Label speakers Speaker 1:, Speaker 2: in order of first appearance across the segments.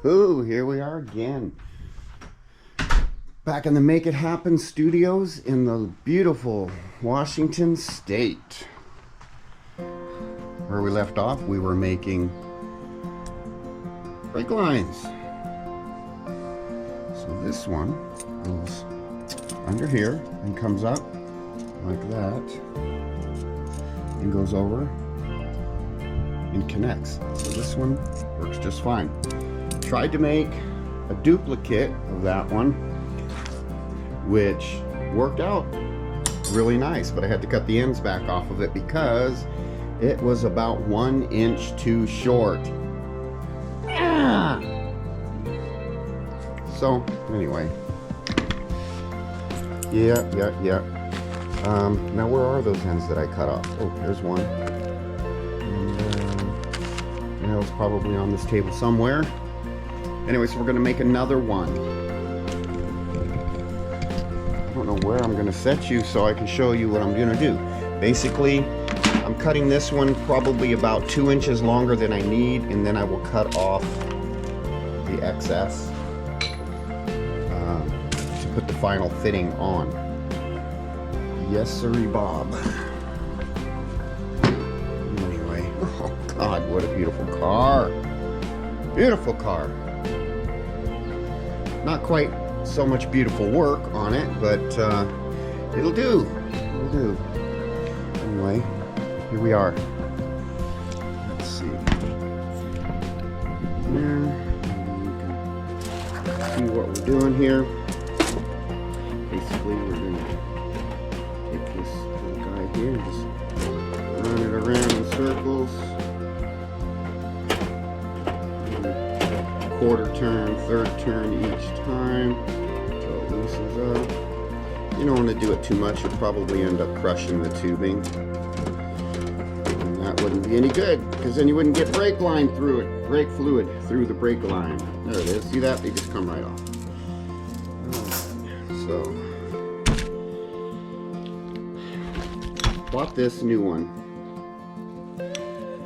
Speaker 1: Woohoo! Here we are again. Back in the Make It Happen studios in the beautiful Washington State. Where we left off, we were making brake lines. So this one goes under here and comes up like that and goes over and connects. So this one works just fine. Tried to make a duplicate of that one, which worked out really nice, but I had to cut the ends back off of it because it was about 1 inch too short. So anyway, yeah. Now where are those ends that I cut off? Oh, there's one. And that was probably on this table somewhere. Anyway, so we're going to make another one. I don't know where I'm going to set you so I can show you what I'm going to do. Basically, I'm cutting this one probably about 2 inches longer than I need, and then I will cut off the excess to put the final fitting on. Yes, sirree, Bob. Anyway, oh God, what a beautiful car. Beautiful car. Not quite so much beautiful work on it, but it'll do. It'll do. Anyway, here we are. Let's see. There. You can see what we're doing here. Basically, we're going to take this little guy here and just run it around in circles. Quarter turn, third turn each time until it loosens up. You don't want to do it too much, you'll probably end up crushing the tubing. And that wouldn't be any good, because then you wouldn't get brake line through it, brake fluid through the brake line. There it is, see that? They just come right off. So, bought this new one,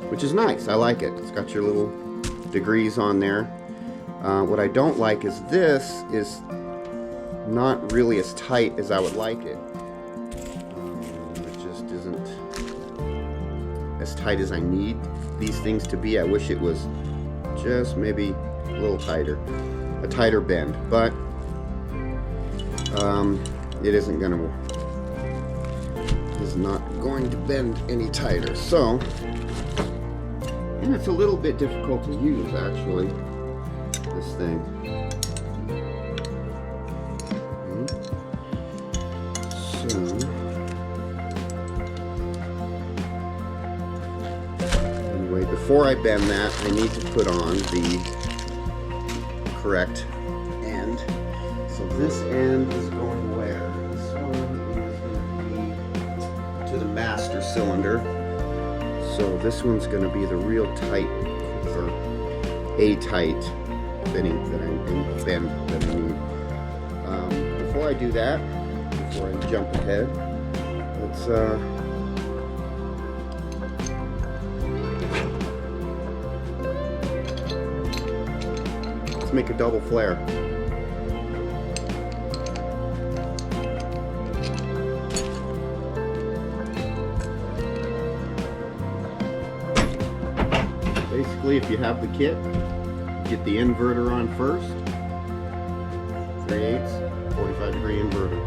Speaker 1: which is nice, I like it. It's got your little degrees on there. What I don't like is this is not really as tight as I would like it. It just isn't as tight as I need these things to be. I wish it was just maybe a little tighter, a tighter bend, but it isn't going to, is not going to bend any tighter. So, and it's a little bit difficult to use actually. This thing. So, anyway, before I bend that, I need to put on the correct end. So this end is going where? This one is going to be to the master cylinder. So this one's going to be the real tight, or A-tight fitting that I bend that I need. Before I do that, before I jump ahead, let's make a double flare. Basically, if you have the kit, get the inverter on first, 3/8, 45-degree inverter.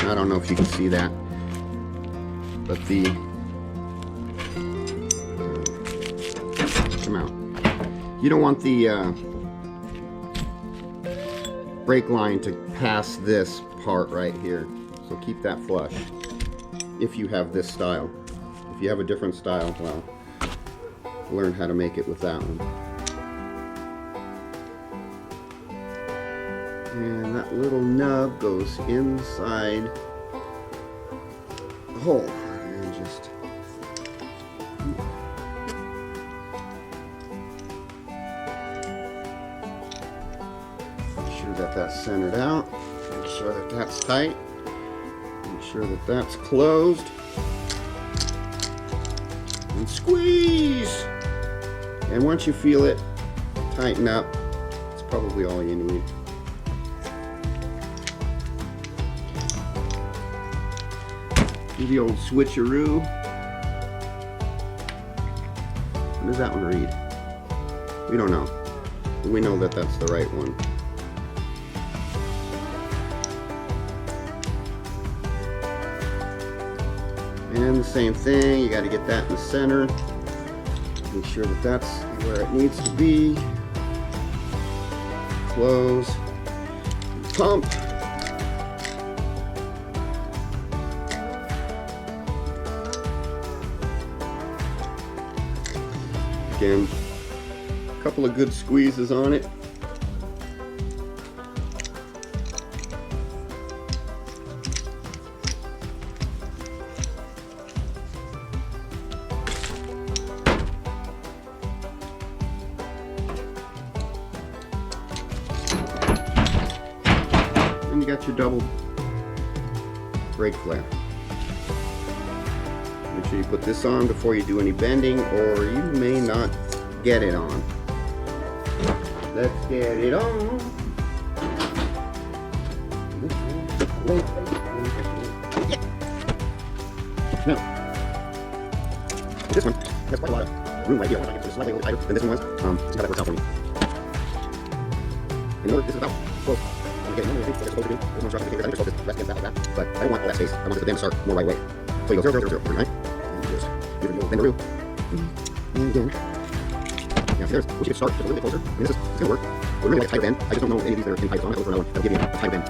Speaker 1: I don't know if you can see that, but the come out. You don't want the brake line to pass this part right here, so keep that flush if you have this style. If you have a different style, well, learn how to make it with that one. And that little nub goes inside the hole. And just make sure that that's centered out. Make sure that that's tight. Make sure that that's closed. And squeeze! And once you feel it tighten up, it's probably all you need. Do the old switcheroo. What does that one read? We don't know. We know that that's the right one. And the same thing, you got to get that in the center. Make sure that that's where it needs to be. Close. Pump. Again, a couple of good squeezes on it. And you got your double brake flare. Make sure you put this on before you do any bending, or you may not get it on. Let's get it on. Now, this one has quite a lot of room right here. It's slightly a little tighter than this one was. See how that works out for me. In order, this is about close. I'm getting one of the things that I'm supposed to do. This one's roughly the fingers. I think they're supposed to rest against that like that. But I don't want all that space. I want the bend to start more right away. So you go 0, 0, 0, 0, right? And you just bend the roo. And again. Now, see, there's, once you get started, just a little bit closer. I mean, this is going to work. We're really like a tighter bend. I just don't know any of these that are in pipe, so I'm going to look for another one that'll give me a tighter bend. I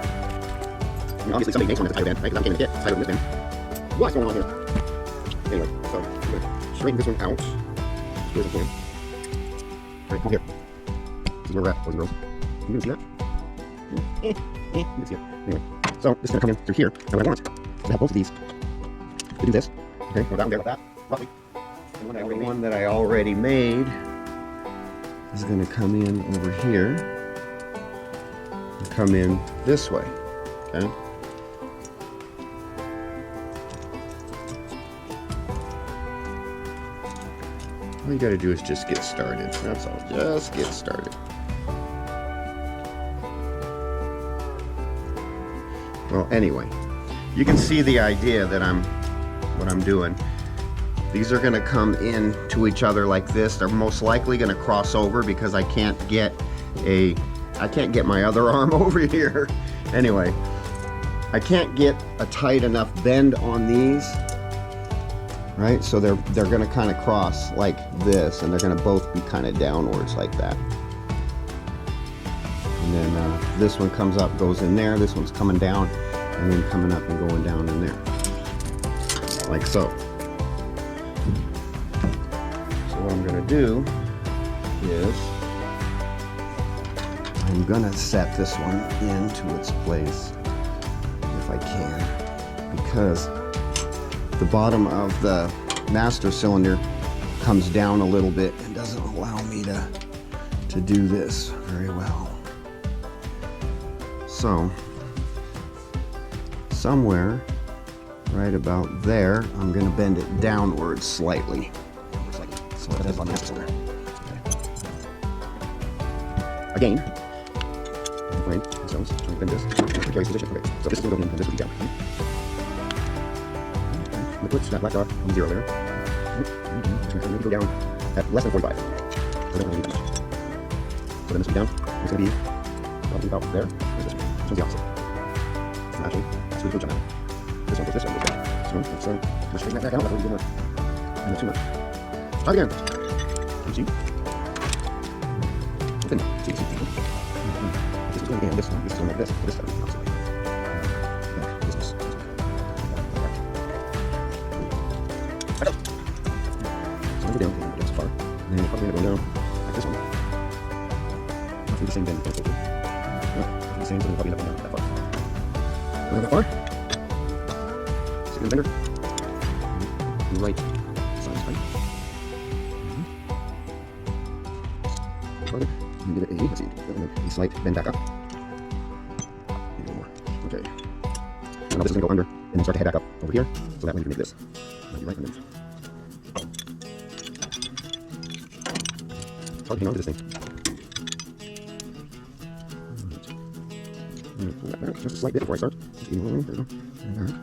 Speaker 1: mean, obviously, somebody makes one that's a tighter bend, right? Because I'm getting it tighter than this bend. What's going on here? Anyway, so I'm going to straighten this one out as good as I can. All right, come here. This is where we're at, boys and girls. You can see that? You can see it. Anyway, so this is going to come in through here. And what I want is to have both of these to do this. Okay, go down there like that, roughly. And the one that I already made is going to come in over here and come in this way. Okay. All you got to do is just get started. That's all. Just get started. Well, anyway, you can see the idea that what I'm doing. These are going to come in to each other like this. They're most likely going to cross over because I can't get my other arm over here. Anyway, I can't get a tight enough bend on these, right? So they're going to kind of cross like this, and they're going to both be kind of downwards like that. And then this one comes up, goes in there. This one's coming down, and then coming up and going down in there, like so. What I'm going to do is I'm going to set this one into its place if I can, because the bottom of the master cylinder comes down a little bit and doesn't allow me to do this very well. So somewhere right about there, I'm going to bend it downwards slightly. So that is on the cylinder. Okay. Again, right, so I'm trying to bend this. Precarious position. Okay, so this is going to go in and this will be down. I'm going to put that black dot on 0 there. So I'm going to go down at less than 45. So then I'm going to reach. So then this will be down. It's going to be probably about there. Or this one. This one's the opposite. So actually, that's really good job. This one goes this way. So let's straighten that back out. That's really good work. And that's too much. Try again. Can you see? Open. See, see. This is going again. This one. This is going like this. This side. Opposite way. This is. Back up. So I'm going to go down. That's far. And then you're probably going to go down like this one. Roughly the same bend. Roughly the
Speaker 2: same, so we'll probably end up that far. Not that far. Second bender. Right side straight. Farther. And give it a, let's see, a slight bend back up. Maybe a little more. Okay. Now this is going to go under and then start to head back up over here. So that way you can make this. Maybe right underneath. It's hard to hang on to this thing. Pull that back just a slight bit before I start. Just there we go. And that.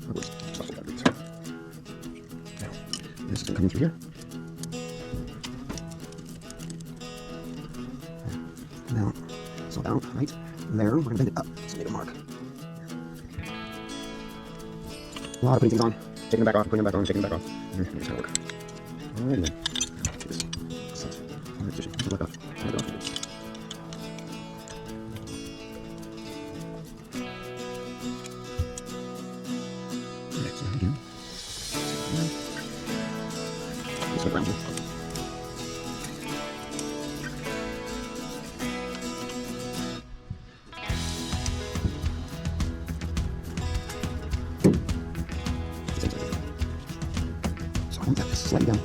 Speaker 2: Upwards. Stop with that bit. Now, this is coming through here. Now, so down, right there. We're going to bend it up. So make a mark. A lot of putting things on. Taking them back off, putting them back on, taking them back off. Here's how it works. Alright then. Let's do this. Alright, just let off. Let it off. Alright, so again. This way around here. Slightly down.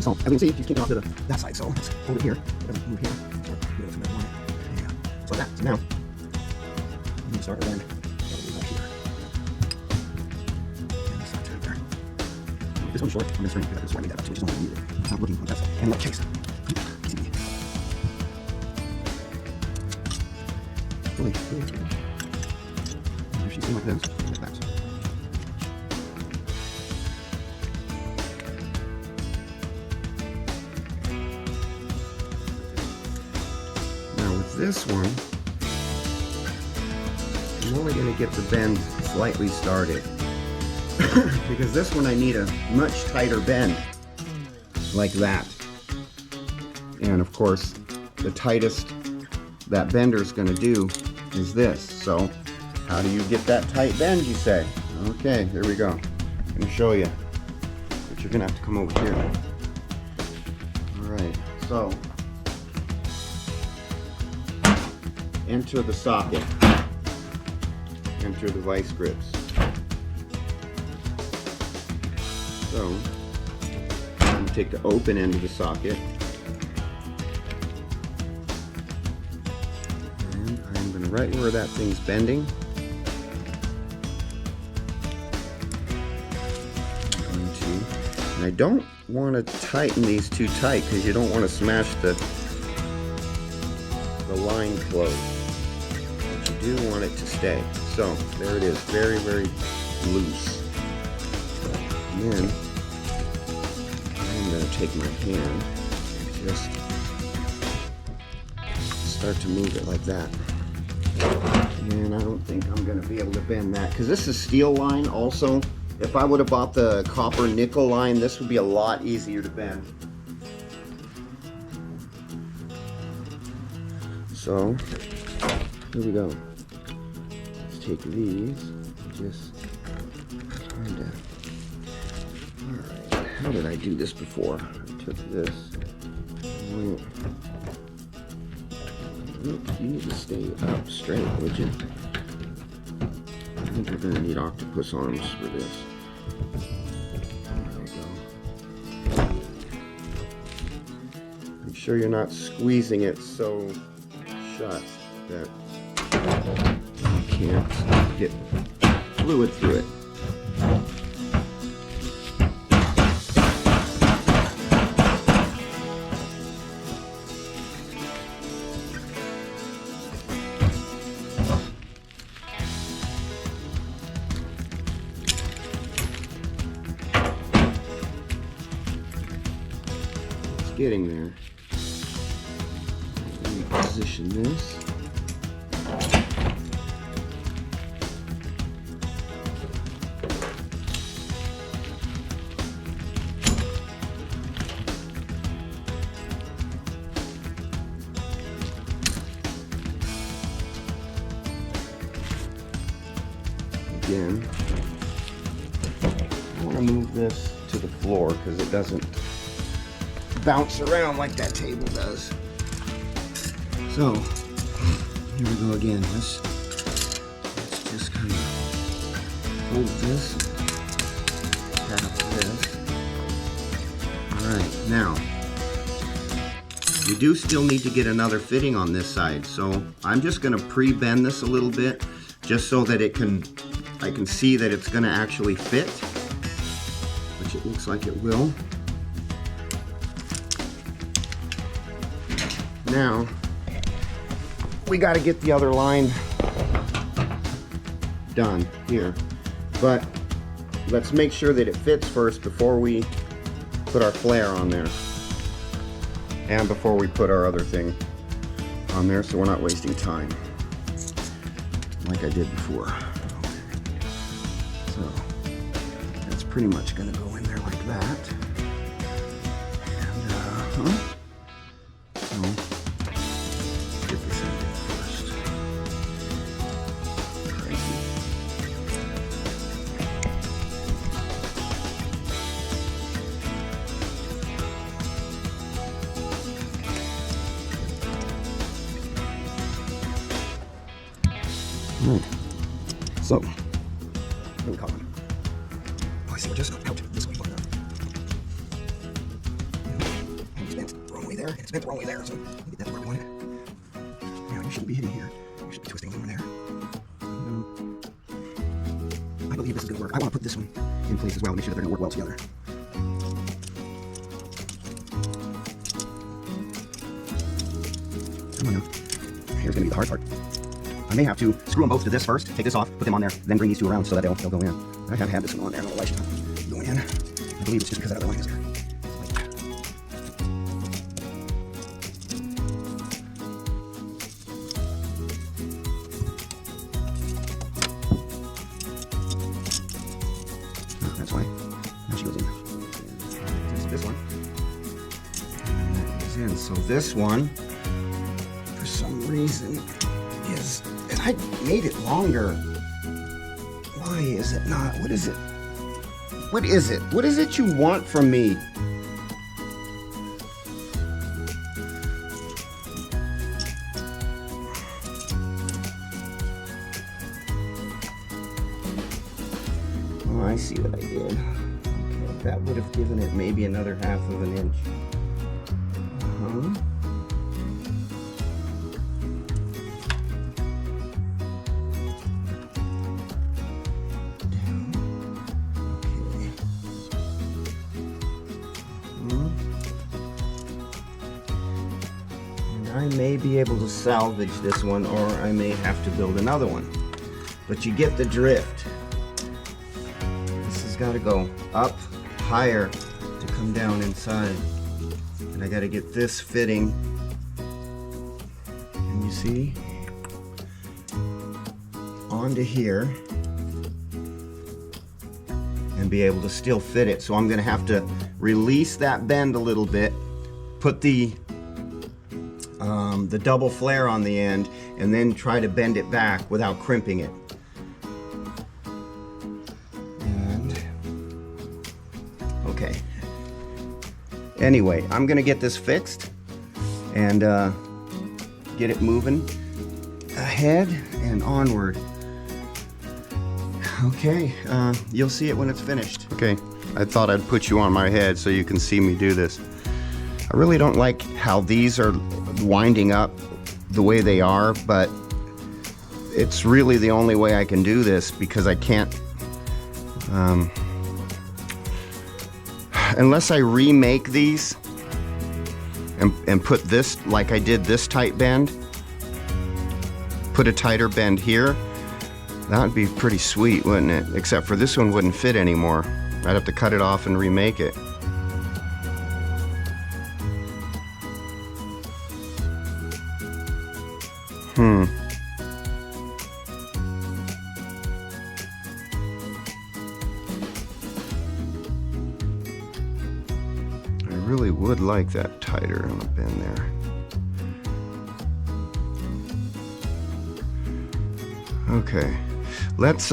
Speaker 2: So as you can see, you can't get off to that side, so let's hold it here. Move here. Yeah. So that. So now, I'm going to start around. Right here. And start right there. This one's short. I'm going to start this way. That up, so we just want to leave it. Stop looking like that. And let chase. Easy. Really. If she's like this, like that. This one, I'm only going to get the bend slightly started because this one I need a much tighter bend like that. And of course, the tightest that bender is going to do is this. So how do you get that tight bend, you say? Okay, here we go. I'm going to show you, but you're going to have to come over here. All right, so enter the socket, enter the vice grips. So I'm going to take the open end of the socket and I'm going to right where that thing's bending, and I don't want to tighten these too tight because you don't want to smash the line closed. Do want it to stay. So there it is, very, very loose. And then I'm going to take my hand and just start to move it like that. And I don't think I'm going to be able to bend that because this is steel line also. If I would have bought the copper nickel line, this would be a lot easier to bend. So here we go. Take these and just kind of, alright, how did I do this before? I took this, you need to stay up straight, would you? I think we're going to need octopus arms for this. There we go. Make sure you're not squeezing it so shut that can't get fluid through it. It's getting there. Let me position this. Again, I want to move this to the floor because it doesn't bounce around like that table does. So Here we go again. Let's just kind of hold this, tap this. Alright, now, we do still need to get another fitting on this side, so I'm just going to pre-bend this a little bit, just so that I can see that it's going to actually fit, which it looks like it will. Now, we got to get the other line done here, but let's make sure that it fits first before we put our flare on there, and before we put our other thing on there, so we're not wasting time like I did before. So that's pretty much going to go in there like that. And so get this in there first. Crazy. All right. So, what do we call it? Oh, I see. We're just out this way. It's bent the wrong way there. It's bent the wrong way there. So, get that to where we want it. Now, you shouldn't be hitting here. You should be twisting over there. I believe this is going to work. I want to put this one in place as well to make sure that they're going to work well together. Come on now. Here's going to be the hard part. I may have to screw them both to this first, take this off, put them on there, then bring these two around so that they'll go in. I have had this one on there, and the light's not going in. I believe it's just because that other line is there. Oh, that's why. Now she goes in. This one. And that goes in. So this one, for some reason, is... I made it longer. Why is it not? What is it? What is it? What is it you want from me? Oh, I see what I did. Okay, that would have given it maybe another 1/2 inch. I may be able to salvage this one, or I may have to build another one. But you get the drift. This has got to go up higher to come down inside. And I got to get this fitting. And you see? Onto here. And be able to still fit it. So I'm going to have to release that bend a little bit. Put the double flare on the end, and then try to bend it back without crimping it. And okay. Anyway, I'm gonna get this fixed and get it moving ahead and onward. Okay, you'll see it when it's finished. Okay, I thought I'd put you on my head so you can see me do this. I really don't like how these are winding up the way they are, but it's really the only way I can do this because I can't, unless I remake these and put this, like I did this tight bend, put a tighter bend here, that would be pretty sweet, wouldn't it? Except for this one wouldn't fit anymore. I'd have to cut it off and remake it. I really would like that tighter on the bend there. Okay, let's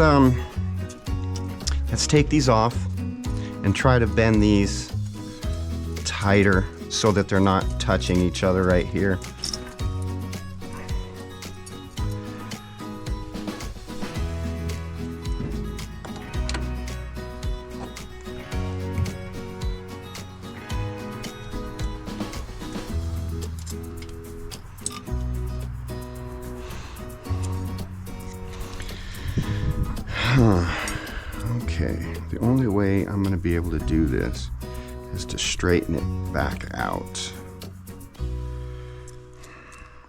Speaker 2: take these off and try to bend these tighter so that they're not touching each other right here. Okay, the only way I'm going to be able to do this is to straighten it back out.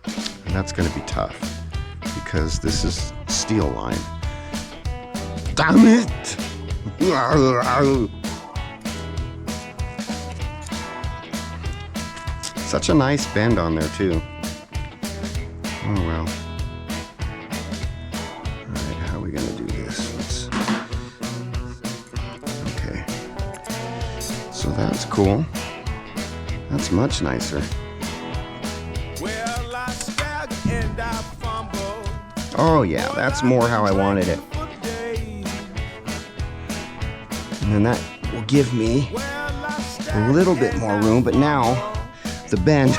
Speaker 2: And that's going to be tough because this is steel line. Damn it! Such a nice bend on there too. Oh well. Alright, how are we gonna do this? Okay. So that's cool. That's much nicer. Oh yeah, that's more how I wanted it. And then that will give me a little bit more room, but now the bend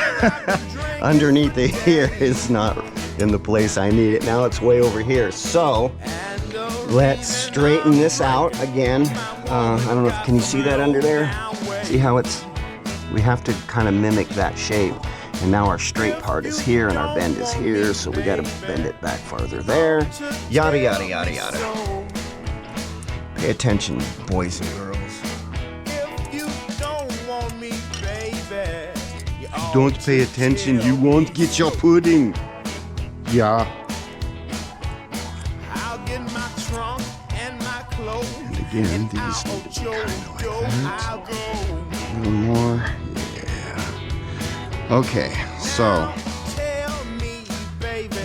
Speaker 2: underneath it here is not in the place I need it. Now it's way over here. So let's straighten this out again. I don't know if, can you see that under there? See how it's, we have to kind of mimic that shape. And now our straight part is here and our bend is here. So we got to bend it back farther there. Yada, yada, yada, yada. Pay attention, boys and girls. Don't pay attention, you won't get your pudding. Yeah. And again, these need to be kind of like that. A little more. Yeah. Okay, so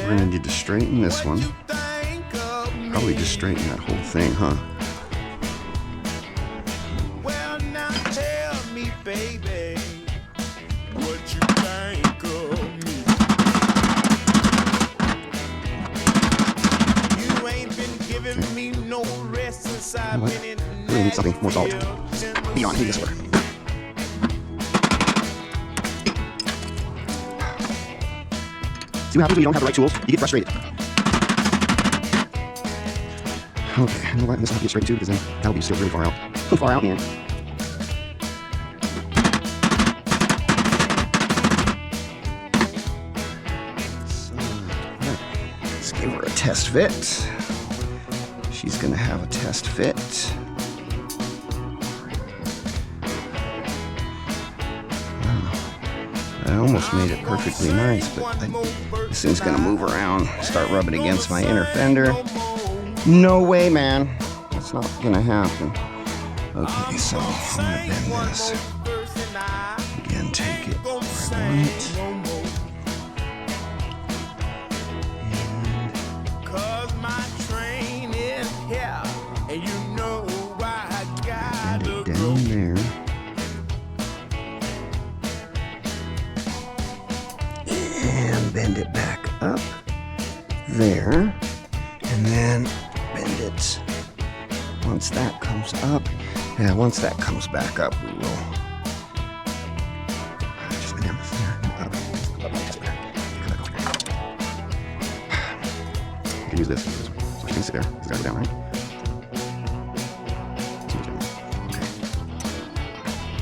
Speaker 2: we're gonna need to straighten this one. Probably just straighten that whole thing, huh? We need something more solid. Beyond this one. See what happens when you don't have the right tools? You get frustrated. Okay, you know what? This will have to get straight too, because then that'll be still really far out. Far out, man. So, let's give her a test fit. She's gonna have a test fit. I almost made it perfectly nice, but this thing's gonna move around, start rubbing against my inner fender. No way, man. That's not gonna happen. Okay, so I'm gonna bend this. Again, take it where I want it. Bend it down there. And bend it back up there. And then bend it. Once that comes up, yeah, once that comes back up, we will. Just bend down there. You can use this. So you can sit there. It's gotta go down, right? Okay.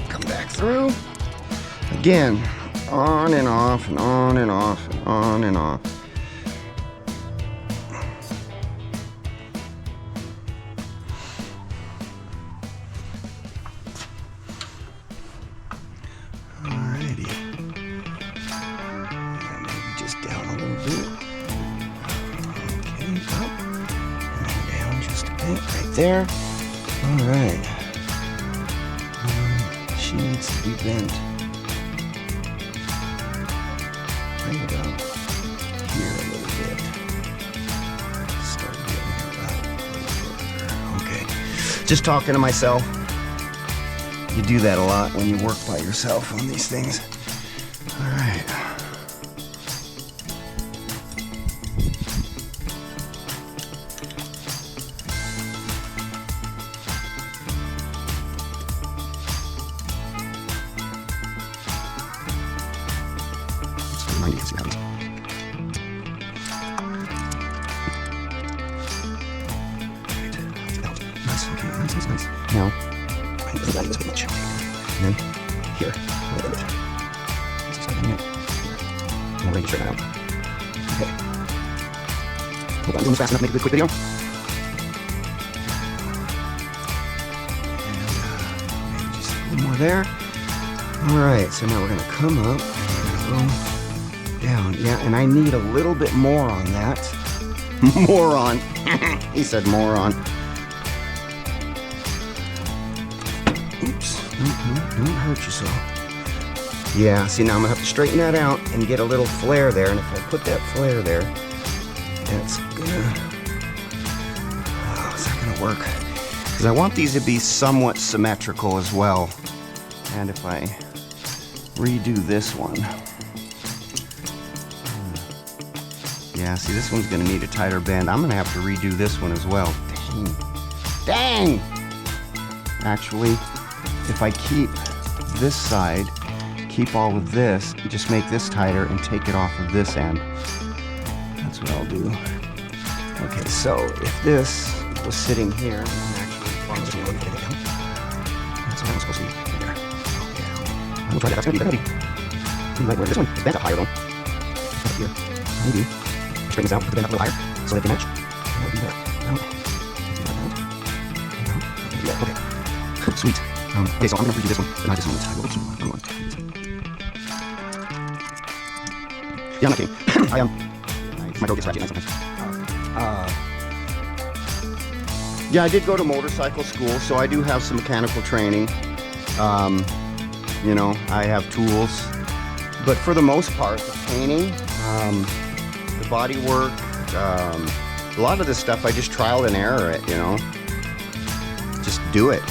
Speaker 2: Come back through. Again, on and off and on and off and on and off. Alrighty. And maybe just down a little bit. Okay, up. And then down just a bit right there. Alright. She needs to be bent. Bring it up here a little bit. Start getting it up a little further. Okay. Just talking to myself. You do that a lot when you work by yourself on these things. All right. Let's remind you to see how these. Nice, okay, nice. Now, I need to value this much. And then, here, a little bit. Just like that. I'm ready to straighten that out. Okay. Hold on, doing this fast enough to make a good quick video. nothing more there. All right, so now we're gonna come up and go down. Yeah, and I need a little bit more on that. Moron. He said moron. Oops. Don't hurt yourself. Yeah, see, now I'm gonna have to straighten that out and get a little flare there. And if I put that flare there, that's gonna... Oh, is that gonna work? Because I want these to be somewhat symmetrical as well. And if I redo this one... Yeah, see, this one's gonna need a tighter bend. I'm gonna have to redo this one as well. Dang! Actually, if I keep this side, keep all of this, just make this tighter and take it off of this end. That's what I'll do. Okay, so if this was sitting here, I'm just gonna get it down. That's what I'm supposed to be right there. Yeah. I'm gonna try that. That's gonna be you might wear this one. It's bent up higher though. Up here. Maybe. Straighten this out, put the bend up a little higher so they can match. And I'll do that. Yeah, okay. Sweet. Okay, so I'm gonna redo this one, and I just want to tie a little bit more. Yeah, I'm not kidding. I am. My throat gets ratchet nice sometimes. Yeah, I did go to motorcycle school, so I do have some mechanical training. You know, I have tools, but for the most part, the painting, the body work, a lot of this stuff I just trial and error it, you know. Just do it.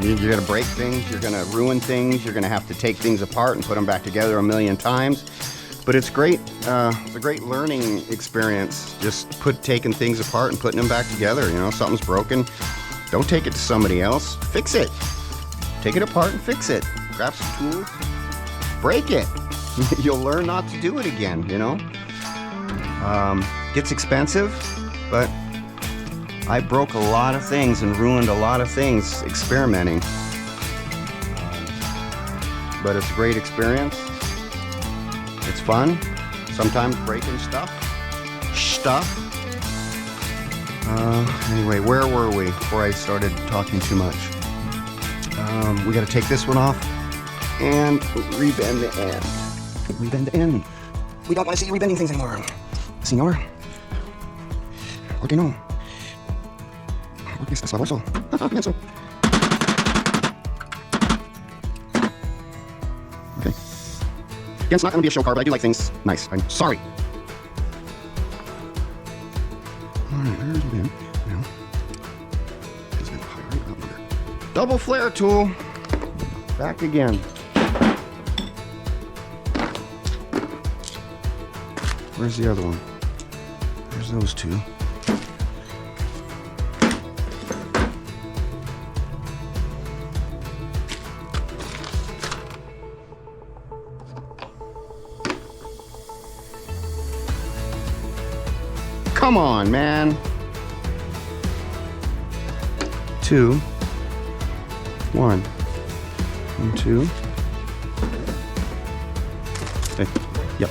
Speaker 2: You're gonna break things, you're gonna ruin things, you're gonna have to take things apart and put them back together a million times. But it's great, it's a great learning experience, just taking things apart and putting them back together. You know, something's broken, don't take it to somebody else, fix it. Take it apart and fix it. Grab some tools, break it. You'll learn not to do it again, you know. Gets expensive, but I broke a lot of things and ruined a lot of things experimenting. But it's a great experience. It's fun. Sometimes breaking stuff. Anyway, where were we before I started talking too much? We got to take this one off and rebend the end. Rebend the end. We don't want to see you rebending things anymore. Senor? Okay, no. It's sabroso. Menso. Okay. Yeah, it's not going to be a show car, but I do like things nice. I'm sorry. Alright, there's the bin. Now, it's going to higher right up here. Double flare tool. Back again. Where's the other one? There's those two. Come on, man. 2, 1, 1, 2. Okay. Yep.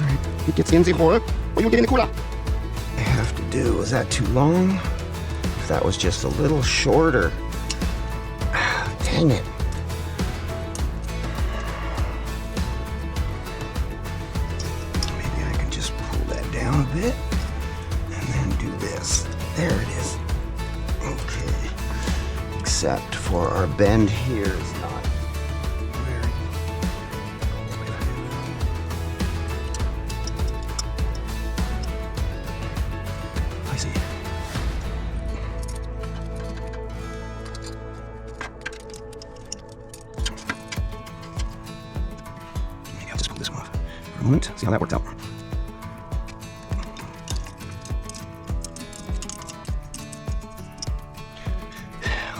Speaker 2: Alright, it gets in the hole. Or you get in the cooler. I have to do, is that too long? If that was just a little shorter. Dang it. Maybe I can just pull that down a bit and then do this. There it is. Okay. Except for our bend here is not very... I see. Moment. See how that worked out.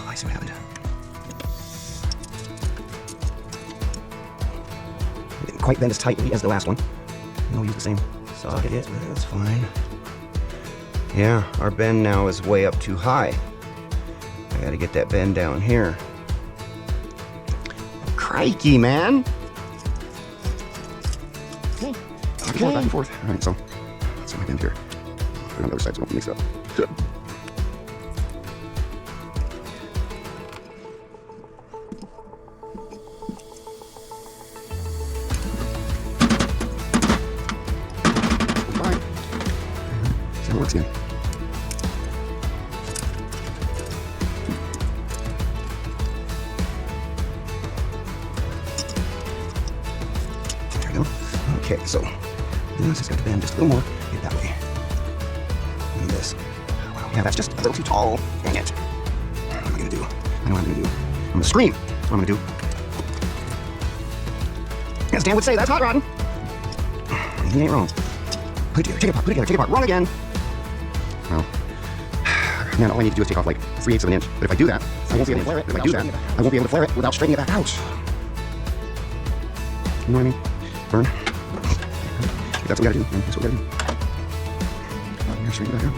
Speaker 2: I see what happened. It didn't quite bend as tightly as the last one. We'll use the same socket, but that's fine. Yeah, our bend now is way up too high. I gotta get that bend down here. Crikey, man! Okay. Back and forth. All right, so let's my bend here. Put it on the other side so I don't mix it up. Good. Fine. See how it works again. There we go. Okay, so this has got to bend just a little more. Get that way. And this. Wow, yeah, that's just a little too tall. Dang it. What am I going to do? I know what I'm going to do. I'm going to scream. That's what I'm going to do. As Dan would say, that's hot rodding. He ain't wrong. Put it together, take it apart, put it together, take it apart. Wrong again. Well, man, all I need to do is take off like 3/8 of an inch. But if I do that, I won't be able to flare it. If I do that, I won't be able to flare it without straightening it back out. You know what I mean? Burn. That's what we gotta do. That's what we gotta do. Yeah, straighten it back out.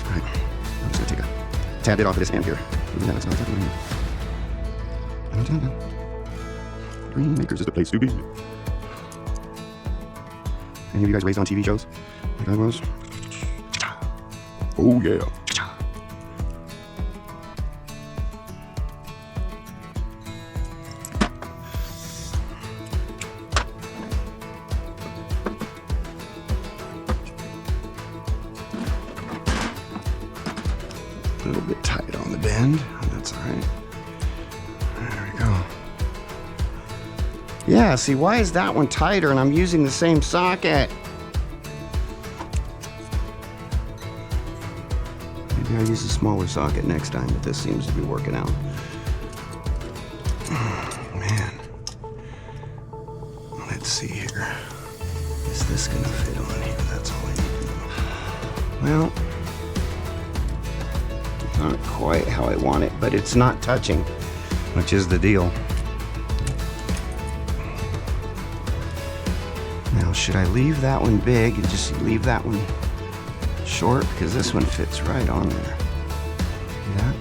Speaker 2: Alright. I'm just gonna take a tad bit off of this end here. Yeah, that's not exactly what I need. Green Acres is the place to be. Any of you guys raised on TV shows like I was? Oh yeah. A little bit tight on the bend. That's all right. There we go. Yeah, see, why is that one tighter and I'm using the same socket? Maybe I'll use a smaller socket next time, but this seems to be working out. Oh, man. Let's see here. Is this gonna fit on here? That's all I need to know. Well, not quite how I want it, but it's not touching, which is the deal. Now, should I leave that one big and just leave that one short? Because this one fits right on there. See that?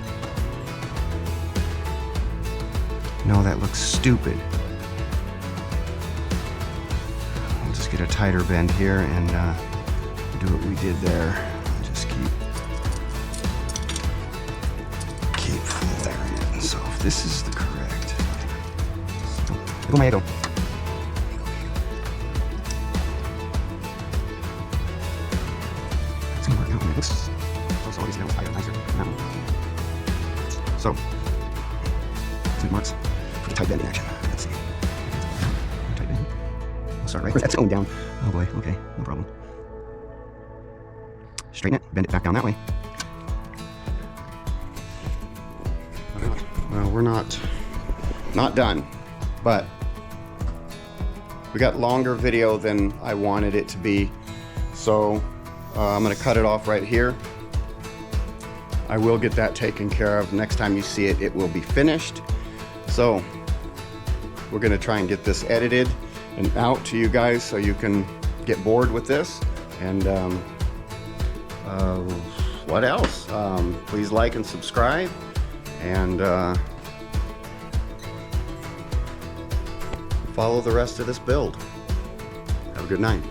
Speaker 2: No, that looks stupid. We'll just get a tighter bend here and do what we did there. Just keep flaring it. So if this is the correct, go my ego. It's gonna work out. This is always now tighter, nicer. So 2 marks for the tight bend in action. Let's see. Tight bend. Oh, sorry, right? That's going down. Oh boy. Okay, no problem. Straighten it. Bend it back down that way. Well, we're not done, but we got longer video than I wanted it to be, so I'm gonna cut it off right here. I will get that taken care of. Next time you see it, it will be finished. So we're gonna try and get this edited and out to you guys so you can get bored with this. And what else? Please like and subscribe, and follow the rest of this build. Have a good night.